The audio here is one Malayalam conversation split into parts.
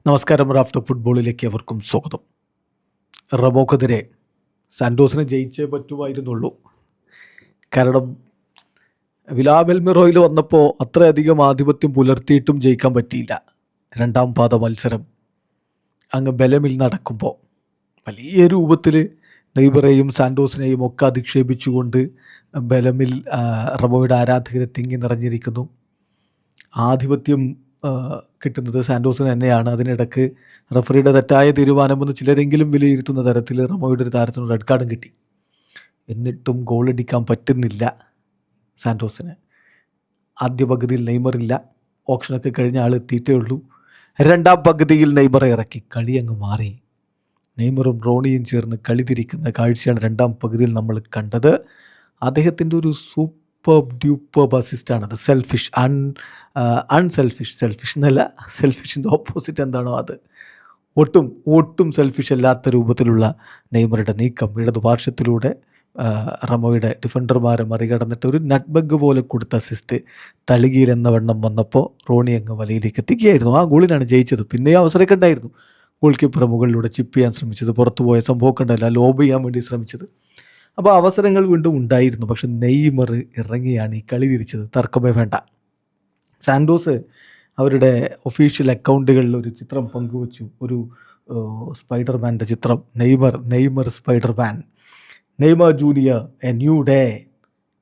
നമസ്കാരം. റാഫ്റ്റർ ഫുട്ബോളിലേക്ക് അവർക്കും സ്വാഗതം. റമോക്കെതിരെ സാന്റോസിനെ ജയിച്ചേ പറ്റുമായിരുന്നുള്ളൂ. കാരണം വിലാബെൽമിറോയിൽ വന്നപ്പോൾ അത്രയധികം ആധിപത്യം പുലർത്തിയിട്ടും ജയിക്കാൻ പറ്റിയില്ല. രണ്ടാം പാദ മത്സരം അങ്ങ് ബലമിൽ നടക്കുമ്പോൾ വലിയ രൂപത്തിൽ നെയ്മറെയും സാന്റോസിനെയും ഒക്കെ അധിക്ഷേപിച്ചുകൊണ്ട് ബലമിൽ റമോയുടെ ആരാധകരെ തിങ്ങി നിറഞ്ഞിരിക്കുന്നു. ആധിപത്യം കിട്ടുന്നത് സാന്റോസിന് തന്നെയാണ്. അതിനിടക്ക് റഫറിയുടെ തെറ്റായ തീരുമാനമെന്ന് ചിലരെങ്കിലും വിലയിരുത്തുന്ന തരത്തിൽ റമോയുടെ ഒരു താരത്തിന് റെഡ് കാർഡും കിട്ടി. എന്നിട്ടും ഗോളടിക്കാൻ പറ്റുന്നില്ല സാന്റോസിന്. ആദ്യ പകുതിയിൽ നെയ്മറില്ല. ഓപ്ഷനൊക്കെ കഴിഞ്ഞ ആൾ എത്തിയിട്ടേ ഉള്ളൂ. രണ്ടാം പകുതിയിൽ നെയ്മറെ ഇറക്കി കളി അങ്ങ് മാറി. നെയ്മറും റോണിയും ചേർന്ന് കളി തിരിക്കുന്ന കാഴ്ചയാണ് രണ്ടാം പകുതിയിൽ നമ്മൾ കണ്ടത്. അദ്ദേഹത്തിൻ്റെ ഒരു സൂപ്പർ ഡ്യൂപ്പർ അസിസ്റ്റാണത്. സെൽഫിഷ് അൺസെൽഫിഷ് എന്നല്ല, സെൽഫിഷിൻ്റെ ഓപ്പോസിറ്റ് എന്താണോ അത്. ഒട്ടും സെൽഫിഷ് അല്ലാത്ത രൂപത്തിലുള്ള നെയ്മറുടെ നീക്കം ഇടതുപാർശ്വത്തിലൂടെ റമോയുടെ ഡിഫൻഡർമാരെ മറികടന്നിട്ട് ഒരു നട്ട്ബഗ് പോലെ കൊടുത്ത അസിസ്റ്റ് തളികയിൽ എന്ന വണ്ണം വന്നപ്പോൾ റോണി അങ്ങ് വലയിലേക്ക് എത്തിക്കുകയായിരുന്നു. ആ ഗോളിനാണ് ജയിച്ചത്. പിന്നെയും അവസരമൊക്കെ ഉണ്ടായിരുന്നു. ഗോൾ കീപ്പർ മുകളിലൂടെ ചിപ്പ് ചെയ്യാൻ ശ്രമിച്ചത്, പുറത്തുപോയ സംഭവമൊക്കെ ഉണ്ടല്ല, ലോബ് ചെയ്യാൻ വേണ്ടി ശ്രമിച്ചത്. അപ്പോൾ അവസരങ്ങൾ വീണ്ടും ഉണ്ടായിരുന്നു. പക്ഷെ നെയ്മർ ഇറങ്ങിയാണ് ഈ കളി തിരിച്ചത്. തർക്കമേ വേണ്ട. സാന്റോസ് അവരുടെ ഒഫീഷ്യൽ അക്കൗണ്ടുകളിൽ ഒരു ചിത്രം പങ്കുവച്ചു. ഒരു സ്പൈഡർമാൻ്റെ ചിത്രം. Neymar Spiderman, Neymar junior A new day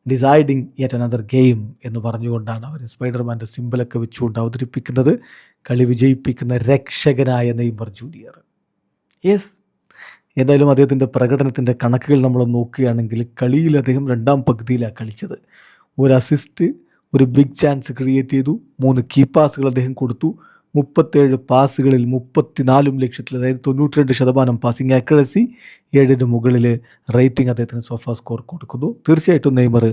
deciding yet another game എന്ന് പറഞ്ഞുകൊണ്ടാണ് അവർ സ്പൈഡർമാൻ്റെ സിമ്പിളൊക്കെ വെച്ചുകൊണ്ട് അവതരിപ്പിക്കുന്നത്. കളി വിജയിപ്പിക്കുന്ന രക്ഷകനായ നെയ്മർ ജൂനിയർ. യെസ്, ഏതായാലും അദ്ദേഹത്തിൻ്റെ പ്രകടനത്തിൻ്റെ കണക്കുകൾ നമ്മൾ നോക്കുകയാണെങ്കിൽ കളിയിൽ അദ്ദേഹം രണ്ടാം പകുതിയിലാണ് കളിച്ചത്. ഒരു അസിസ്റ്റ്, ഒരു ബിഗ് ചാൻസ് ക്രിയേറ്റ് ചെയ്തു, 3 കീ പാസുകൾ അദ്ദേഹം കൊടുത്തു. 37 പാസുകളിൽ 34 ലക്ഷ്യത്തിൽ, അതായത് 92% പാസിംഗ് ആക്യുറസി, 7 മുകളിൽ റേറ്റിംഗ് അദ്ദേഹത്തിന് സോഫാ സ്കോർ കൊടുക്കുന്നു. തീർച്ചയായിട്ടും നെയ്മർ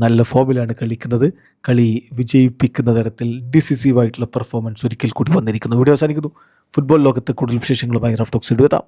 നല്ല ഫോമിലാണ് കളിക്കുന്നത്. കളി വിജയിപ്പിക്കുന്ന തരത്തിൽ ഡിസിസീവായിട്ടുള്ള പെർഫോമൻസ് ഒരിക്കൽ കൂടി വന്നിരിക്കുന്നു. വീഡിയോ അവസാനിക്കുന്നു. ഫുട്ബോൾ ലോകത്ത് കൂടുതൽ വിശേഷങ്ങളുമായി റഫ് ടോക്സ് എത്താം.